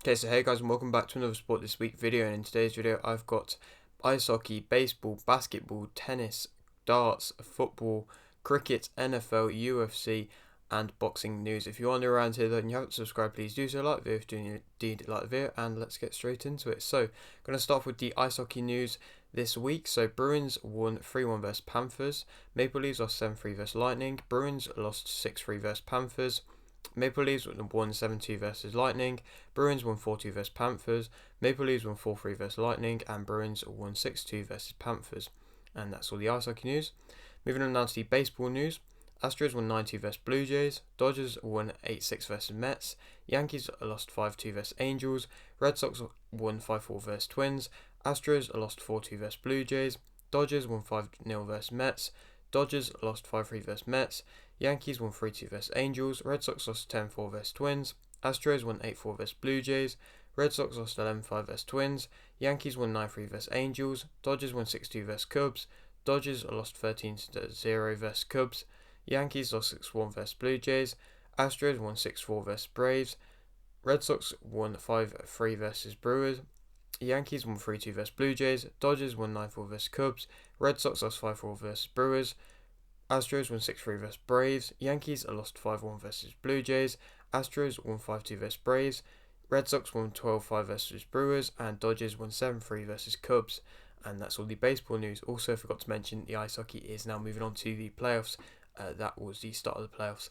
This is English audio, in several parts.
Okay, so hey guys, and welcome back to another Sport This Week video, and in today's video I've got ice hockey, baseball, basketball, tennis, darts, football, cricket, NFL, UFC, and boxing news. If you are new around here and you haven't subscribed, please do so. Like the video if you indeed like the video, and let's get straight into it. So, I'm going to start with the ice hockey news this week. So, Bruins won 3-1 versus Panthers, Maple Leafs lost 7-3 versus Lightning, Bruins lost 6-3 versus Panthers, Maple Leafs won 7-2 versus Lightning, Bruins won 4-2 versus Panthers, Maple Leafs won 4-3 versus Lightning, and Bruins won 6-2 versus Panthers. And that's all the ice hockey news. Moving on now to the baseball news. Astros won 9-2 versus Blue Jays, Dodgers won 8-6 versus Mets, Yankees lost 5-2 versus Angels, Red Sox won 5-4 versus Twins, Astros lost 4-2 versus Blue Jays, Dodgers won 5-0 versus Mets, Dodgers lost 5-3 versus Mets, Yankees won 3-2 versus Angels, Red Sox lost 10-4 versus Twins, Astros won 8-4 versus Blue Jays, Red Sox lost 11-5 versus Twins, Yankees won 9-3 versus Angels, Dodgers won 6-2 versus Cubs, Dodgers lost 13-0 versus Cubs, Yankees lost 6-1 versus Blue Jays, Astros won 6-4 versus Braves, Red Sox won 5-3 versus Brewers, Yankees won 3-2 versus Blue Jays, Dodgers won 9-4 versus Cubs, Red Sox lost 5-4 versus Brewers, Astros won 6-3 versus Braves, Yankees lost 5-1 versus Blue Jays, Astros won 5-2 versus Braves, Red Sox won 12-5 versus Brewers, and Dodgers won 7-3 versus Cubs. And that's all the baseball news. Also, forgot to mention the ice hockey is now moving on to the playoffs. That was the start of the playoffs.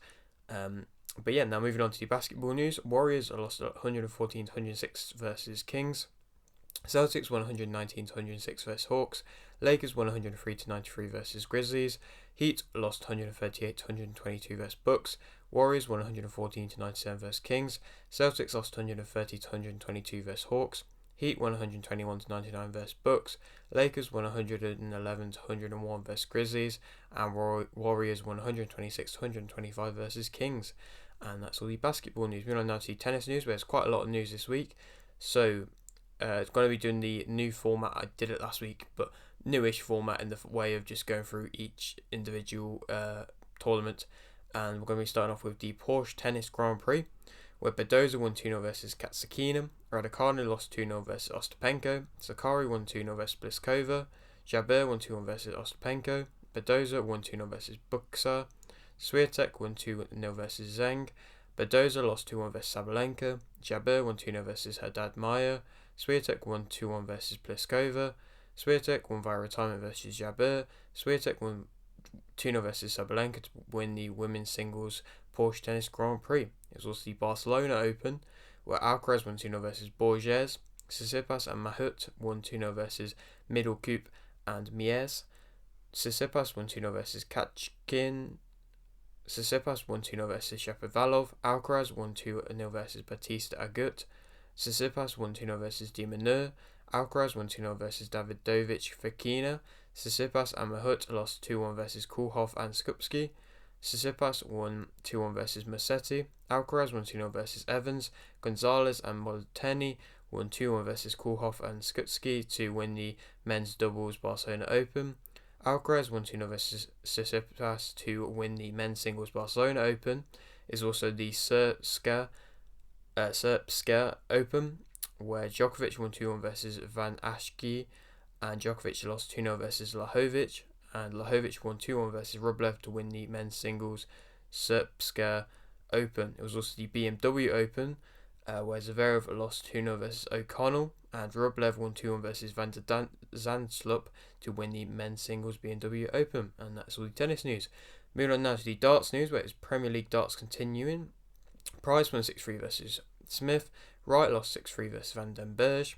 But yeah, now moving on to the basketball news. Warriors lost 114-106 versus Kings. Celtics won 119-106 versus Hawks. Lakers won 103-93 versus Grizzlies. Heat lost 138-122 versus Bucks. Warriors won 114-97 versus Kings. Celtics lost 130-122 versus Hawks. Heat won 121-99 versus Bucks. Lakers won 111-101 versus Grizzlies. And Warriors won 126-125 versus Kings. And that's all the basketball news. Moving on now to tennis news, where there's quite a lot of news this week. So, it's going to be doing the new format. I did it last week, but newish format in the way of just going through each individual tournament. And we're going to be starting off with the Porsche Tennis Grand Prix, where Badoza won 2-0 versus Katsakina, Raducanu lost 2-0 versus Ostapenko, Sakari won 2-0 versus Pliskova, Jabeur won 2-1 versus Ostapenko, Badoza won 2-0 versus Buxa, Swiatek won 2-0 versus Zheng, Badoza lost 2-1 versus Sabalenka, Jabeur won 2-0 versus Haddad Maia, Swiatek won 2-1 versus Pliskova, Swiatek won via retirement versus Jabeur, Swiatek won 2-0 versus Sabalenka to win the women's singles Porsche Tennis Grand Prix. It was also the Barcelona Open, where Alcaraz won 2-0 versus Borges, Tsitsipas and Mahut won 2-0 versus Middlecoop and Mies, Tsitsipas won 2-0 versus Kachkin, Tsitsipas won 2-0 versus Shapovalov, Alcaraz won 2-0 versus Batista Agut, Tsitsipas won 2-0 versus De Minaur, Alcaraz won 2-0 versus Davidovich Fekina, Tsitsipas and Mahut lost 2-1 versus Kulhov and Skupski, Tsitsipas won 2-1 versus Musetti, Alcaraz won 2-0 versus Evans, Gonzalez and Molteni won 2-1 versus Kulhov and Skupski to win the men's doubles Barcelona Open, Alcaraz won 2-0 versus Tsitsipas to win the men's singles Barcelona Open. Is also the Srpska Open, where Djokovic won 2-1 versus Van Ashki, and Djokovic lost 2-0 versus Lajovic, and Lajovic won 2-1 versus Rublev to win the men's singles Srpska Open. It was also the BMW Open, where Zverev lost 2-0 versus O'Connell, and Rublev won 2-1 versus Van der Zandslup to win the men's singles BMW Open. And that's all the tennis news. Moving on now to the darts news, where it's Premier League darts continuing. Price won 6-3 versus Smith, Wright lost 6-3 versus Van den Berg,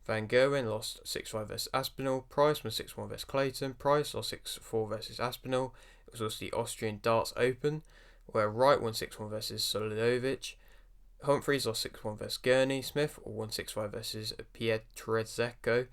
Van Gerwen lost 6-5 versus Aspinall, Price won 6-1 versus Clayton, Price lost 6-4 versus Aspinall. It was also the Austrian Darts Open, where Wright won 6-1 versus Solidovic, Humphreys lost 6-1 versus Gurney, Smith won 6-5 versus Pietrezeko,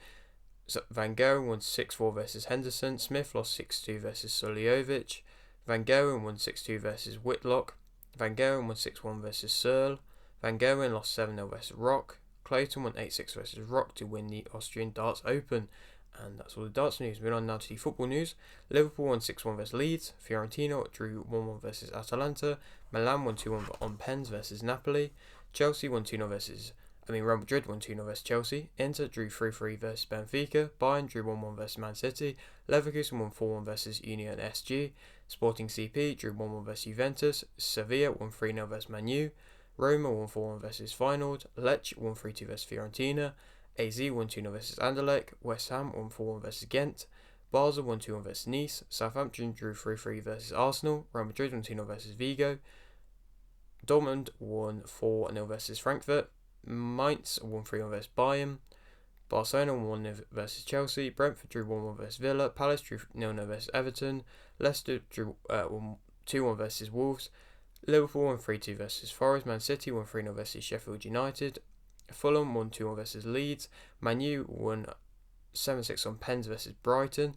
Van Gerwen won 6-4 versus Henderson, Smith lost 6-2 versus Soliovic, Van Gerwen won 6-2 versus Whitlock, Van Gerwen won 6-1 versus Searle, Van Gerwen lost 7-0 versus Rock, Clayton won 8-6 versus Rock to win the Austrian Darts Open. And that's all the darts news. Moving on now to the football news. Liverpool won 6-1 versus Leeds, Fiorentina drew 1-1 versus Atalanta, Milan won 2-1 on pens versus Napoli, Chelsea won 2-0 versus Real Madrid won 2-0 versus Chelsea. Inter drew 3-3 versus Benfica. Bayern drew 1-1 versus Man City. Leverkusen won 4-1 versus Union SG. Sporting CP drew 1-1 versus Juventus. Sevilla won 3-0 versus Man U. Roma won 4-1 versus Feyenoord. Lecce won 3-2 versus Fiorentina. AZ won 2-0 versus Anderlecht. West Ham won 4-1 versus Ghent. Basel won 2-1 versus Nice. Southampton drew 3-3 versus Arsenal. Real Madrid won 2-0 versus Vigo. Dortmund won 4-0 versus Frankfurt. Mainz won 3-1 versus Bayern. Barcelona won 1-0 versus Chelsea. Brentford drew 1-1 versus Villa. Palace drew 0-0 versus Everton. Leicester drew 2-1 versus Wolves. Liverpool won 3-2 versus Forest. Man City won 3-0 versus Sheffield United. Fulham won 2-1 versus Leeds. Man U won 7-6 on Pens versus Brighton.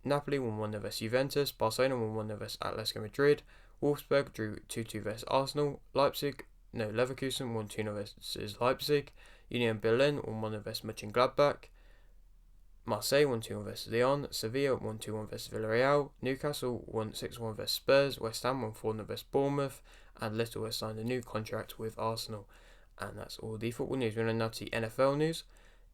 Napoli won 1-0 versus Juventus. Barcelona won 1-0 versus Atletico Madrid. Wolfsburg drew 2-2 versus Arsenal. Leverkusen won 2-0 versus Leipzig. Union Berlin won 1-0 versus Mönchengladbach. Marseille won 2-1 versus Lyon. Sevilla won 2-1 versus Villarreal. Newcastle won 6-1 versus Spurs. West Ham won 4-0 versus Bournemouth. And Little has signed a new contract with Arsenal. And that's all the football news. We're now to NFL news.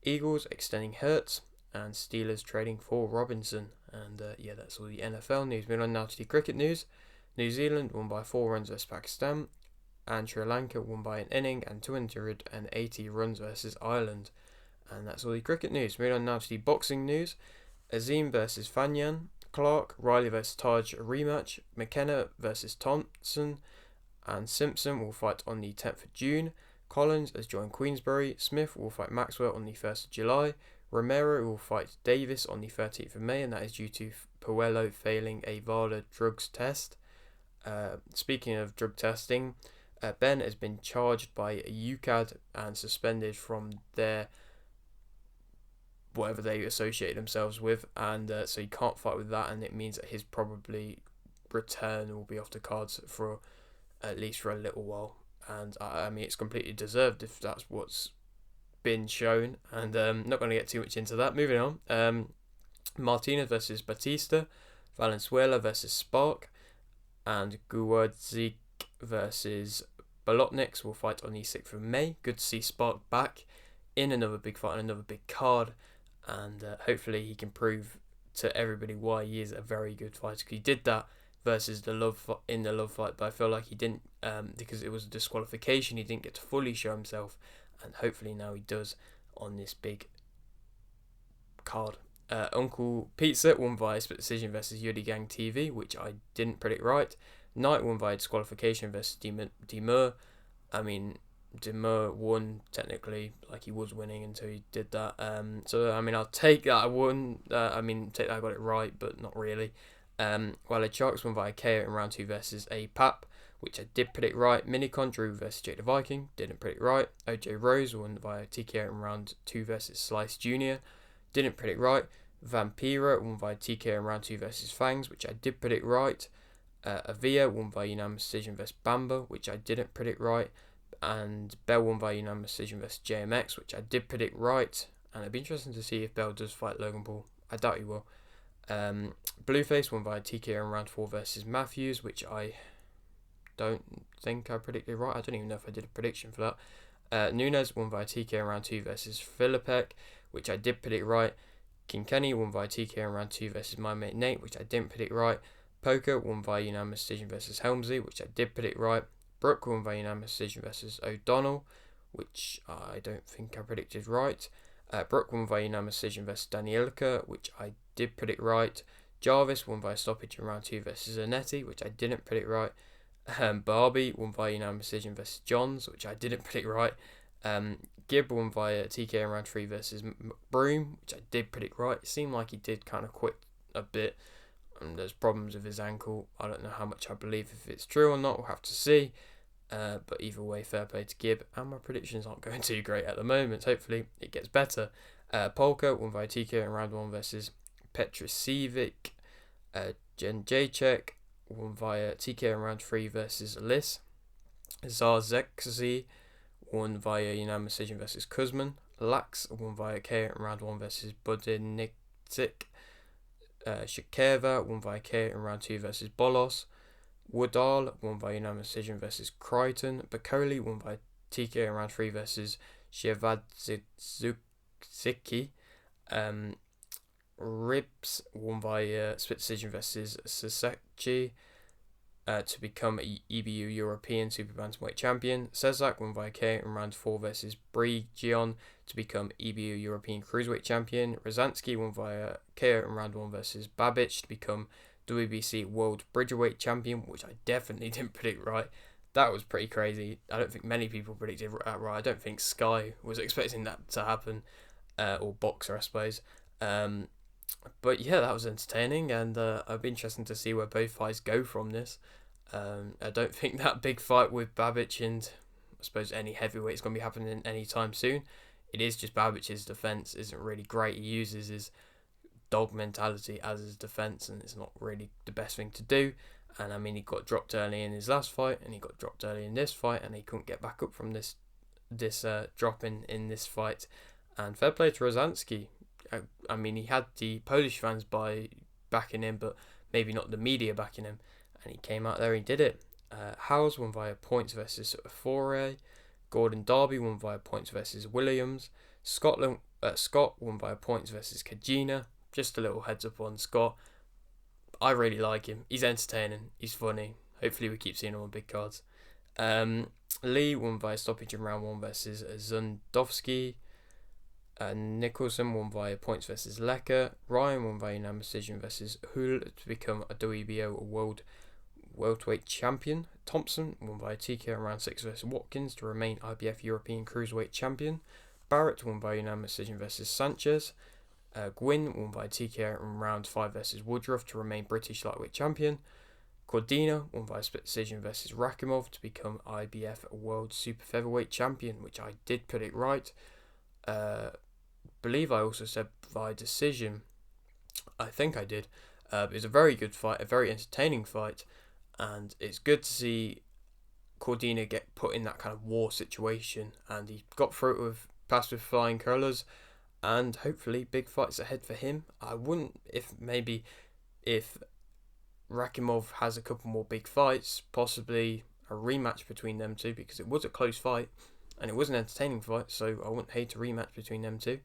Eagles extending Hurts and Steelers trading for Robinson. And that's all the NFL news. We're now to the cricket news. New Zealand won by 4 runs versus Pakistan. And Sri Lanka won by an inning and 280 runs versus Ireland. And that's all the cricket news. Moving on now to the boxing news. Azim versus Fanyan. Clark, Riley versus Taj rematch. McKenna versus Thompson. And Simpson will fight on the 10th of June. Collins has joined Queensberry. Smith will fight Maxwell on the 1st of July. Romero will fight Davis on the 13th of May, and that is due to Puello failing a VADA drugs test. Speaking of drug testing, Ben has been charged by UCAD and suspended from their whatever they associate themselves with, and so he can't fight with that, and it means that his probably return will be off the cards for at least for a little while. And I mean, it's completely deserved if that's what's been shown, and not going to get too much into that. Moving on, Martinez versus Batista, Valenzuela versus Spark, and Guadzik versus Bolotniks will fight on the 6th of May. Good to see Spark back in another big fight and another big card, and hopefully he can prove to everybody why he is a very good fighter. He did that versus the love fight, but I feel like he didn't, because it was a disqualification. He didn't get to fully show himself, and hopefully now he does on this big card. Uncle Pizza won via split decision versus Yudi Gang TV, which I didn't predict right. Knight won via disqualification versus Demur. I mean, Demur won technically, like he was winning until he did that. So I mean, I'll take that I won. Take that I got it right, but not really. While Sharks won via KO in round 2 versus APAP, which I did predict right. Minicon drew versus Jake the Viking, didn't predict right. OJ Rose won via TKO in round 2 versus Slice Jr., didn't predict right. Vampira won via TKO in round 2 versus Fangs, which I did predict right. Avia won via unanimous decision versus Bamba, which I didn't predict right. And Bell won via unanimous decision versus JMX, which I did predict right. And it'd be interesting to see if Bell does fight Logan Paul. I doubt he will. Blueface won via TKO in round 4 versus Matthews, which I don't think I predicted right. I don't even know if I did a prediction for that. Nunes won via TKO in round 2 versus Filipek, which I did predict right. Kinkenny won via TKO in round 2 versus my mate Nate, which I didn't predict right. Poker won via unanimous decision versus Helmsley, which I did predict right. Brooke won via unanimous decision versus O'Donnell, which I don't think I predicted right. Brooke won via unanimous decision versus Danielka, which I did predict right. Jarvis won via stoppage in round 2 versus Zanetti, which I didn't predict right. Barbie won via unanimous decision versus Johns, which I didn't predict right. Gibb won via TK in round 3 versus Broom, which I did predict right. It seemed like he did kind of quit a bit. There's problems with his ankle. I don't know how much I believe if it's true or not. We'll have to see. But either way, fair play to Gibb. And my predictions aren't going too great at the moment. Hopefully it gets better. Polka won via TK in round 1 versus Petrosivic. Jen Jacek won via TK in round 3 versus Liss. Zarzexi won via unanimous decision versus Kuzman. Lax won via KO in round 1 versus Budinicik. Shakeva won via KO in round 2 versus Bolos. Woodall won via unanimous decision versus Crichton. Bacoli won via TKO in round 3 versus Shevadzuki. Ribs won by split decision versus Sasaki to become EBU European Super Bantamweight Champion. Cezak won by KO in round 4 versus Brigion to become EBU European Cruiserweight Champion. Rozansky won via KO in round 1 versus Babic to become WBC World Bridgerweight Champion, which I definitely didn't predict right. That was pretty crazy. I don't think many people predicted that right. I don't think Sky was expecting that to happen, or Boxer, I suppose. But yeah, that was entertaining, and it'll be interesting to see where both fights go from this. I don't think that big fight with Babic and I suppose any heavyweight is going to be happening anytime soon. It is just Babic's defense isn't really great. He uses his dog mentality as his defense, and it's not really the best thing to do. And I mean, he got dropped early in his last fight, and he got dropped early in this fight, and he couldn't get back up from this drop in this fight. And fair play to Rozansky. I mean, he had the Polish fans backing him, but maybe not the media backing him. And he came out there and he did it. Howes won via points versus Foray. Gordon Darby won via points versus Williams. Scott won via points versus Kajina. Just a little heads up on Scott. I really like him. He's entertaining. He's funny. Hopefully we keep seeing him on big cards. Lee won via stoppage in round 1 versus Zundowski. Nicholson won via points versus Lecker. Ryan won via unanimous decision versus Hull to become a WBO World Welterweight Champion. Thompson won via TKO in round 6 versus Watkins to remain IBF European Cruiserweight Champion. Barrett won via unanimous decision versus Sanchez. Gwynn won via TKO in round 5 versus Woodruff to remain British Lightweight Champion. Cordina won via split decision versus Rakimov to become IBF World Super Featherweight Champion, which I did put it right. Believe I also said via decision. I think I did. It was a very good fight, a very entertaining fight, and it's good to see Cordina get put in that kind of war situation, and he got through it passed with flying colours, and hopefully big fights ahead for him. I wouldn't, if Rakimov has a couple more big fights, possibly a rematch between them two, because it was a close fight, and it was an entertaining fight, so I wouldn't hate a rematch between them two.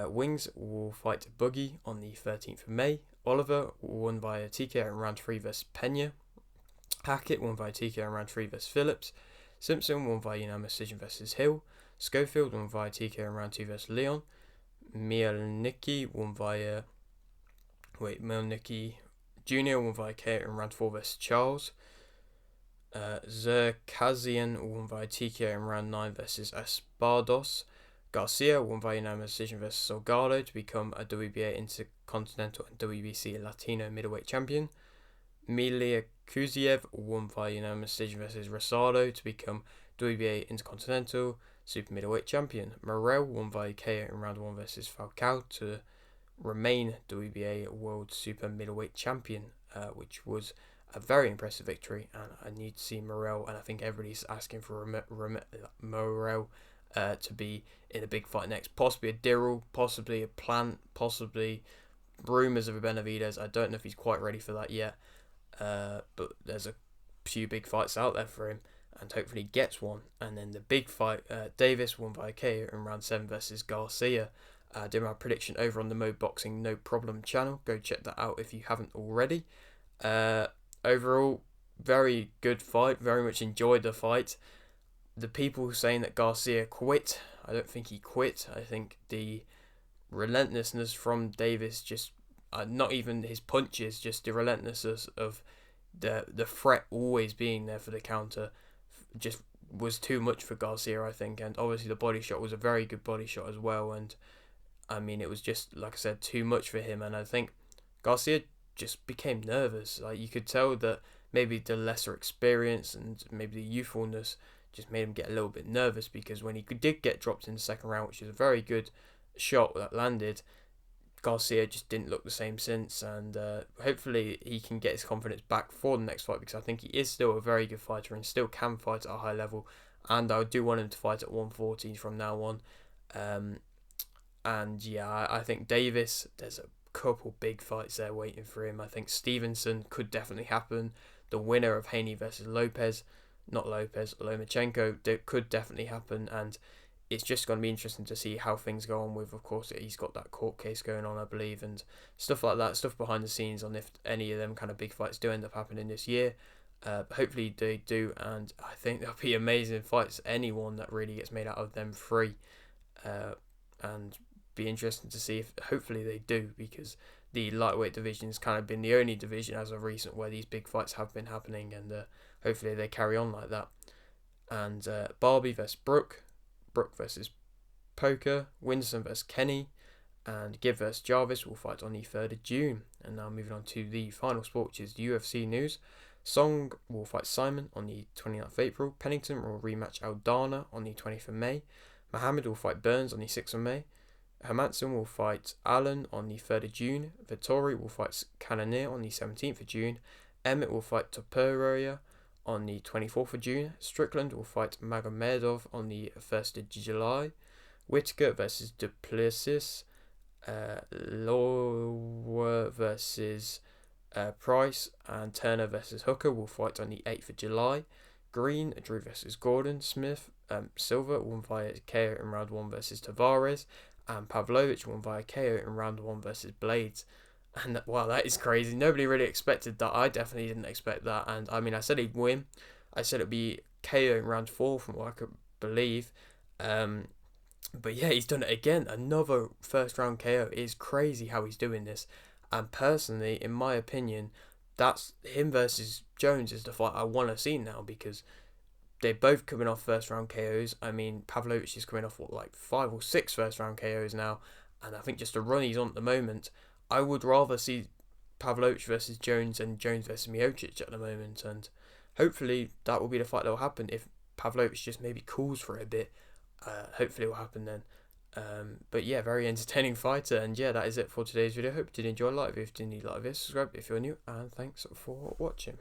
Wings will fight Buggy on the 13th of May. Oliver won via TKO in round 3 versus Pena. Hackett won via TKO in round 3 versus Phillips. Simpson won via unanimous decision versus Hill. Schofield won via TKO in round 2 versus Leon. Mielnicki Jr. won via KO in round 4 versus Charles. Zerkazian won via TKO in round 9 versus Espados. Garcia won via unanimous decision versus Salgado to become a WBA Intercontinental and WBC Latino Middleweight Champion. Milia Kuziev won via unanimous decision versus Rosado to become WBA Intercontinental Super Middleweight Champion. Morel won via KO in round 1 versus Falcao to remain WBA World Super Middleweight Champion, which was a very impressive victory, and I need to see Morel, and I think everybody's asking for Morel to be in a big fight next. Possibly a Dirrell, possibly a Plant, possibly rumours of a Benavidez. I don't know if he's quite ready for that yet, but there's a few big fights out there for him, and hopefully he gets one. And then the big fight, Davis won by KO in round 7 versus Garcia. I did my prediction over on the Mo Boxing No Problem channel. Go check that out if you haven't already. Overall, very good fight. Very much enjoyed the fight. The people saying that Garcia quit, I don't think he quit. I think the relentlessness from Davis, just not even his punches, just the relentlessness of the threat always being there for the counter, just was too much for Garcia, I think. And obviously the body shot was a very good body shot as well. And I mean, it was just, like I said, too much for him. And I think Garcia just became nervous. Like, you could tell that maybe the lesser experience and maybe the youthfulness just made him get a little bit nervous, because when he did get dropped in the second round, which was a very good shot that landed, Garcia just didn't look the same since. And hopefully he can get his confidence back for the next fight, because I think he is still a very good fighter and still can fight at a high level, and I do want him to fight at 140 from now on. And yeah, I think Davis, there's a couple big fights there waiting for him. I think Stevenson could definitely happen. The winner of Haney versus Lopez, not Lopez, Lomachenko, could definitely happen, and it's just going to be interesting to see how things go on with, of course, he's got that court case going on, I believe, and stuff like that, stuff behind the scenes on if any of them kind of big fights do end up happening this year. Hopefully they do, and I think there'll be amazing fights. Anyone that really gets made out of them three, and be interesting to see if hopefully they do, because the lightweight division's kind of been the only division as of recent where these big fights have been happening, and hopefully they carry on like that. And Barbie versus Brooke, Brooke versus Poker, Winston versus Kenny, and Gibb versus Jarvis will fight on the 3rd of June. And now moving on to the final sport, which is UFC news. Song will fight Simon on the 29th of April. Pennington will rematch Aldana on the 20th of May. Muhammad will fight Burns on the 6th of May. Hermanson will fight Allen on the 3rd of June. Vittori will fight Cannonier on the 17th of June. Emmett will fight Topuria on the 24th of June. Strickland will fight Magomedov on the 1st of July. Whittaker versus Duplessis. Lower versus Price, and Turner versus Hooker will fight on the 8th of July. Green, Drew versus Gordon. Smith, Silva won via KO in round 1 versus Tavares. And Pavlovich won via KO in round 1 versus Blades. And wow, that is crazy. Nobody really expected that. I definitely didn't expect that. And I mean, I said he'd win. I said it'd be KO in round 4 from what I could believe. But yeah, he's done it again. Another first round KO. It is crazy how he's doing this. And personally, in my opinion, that's him versus Jones is the fight I want to see now, because they're both coming off first round KOs. I mean, Pavlovich is coming off like 5 or 6 first round KOs now, and I think just the run he's on at the moment, I would rather see Pavlovich versus Jones and Jones versus Miocic at the moment, and hopefully that will be the fight that will happen if Pavlovich just maybe cools for a bit. Hopefully it will happen then. But yeah, very entertaining fighter. And yeah, that is it for today's video. Hope you did enjoy. Like if you did, like this, subscribe if you're new, and thanks for watching.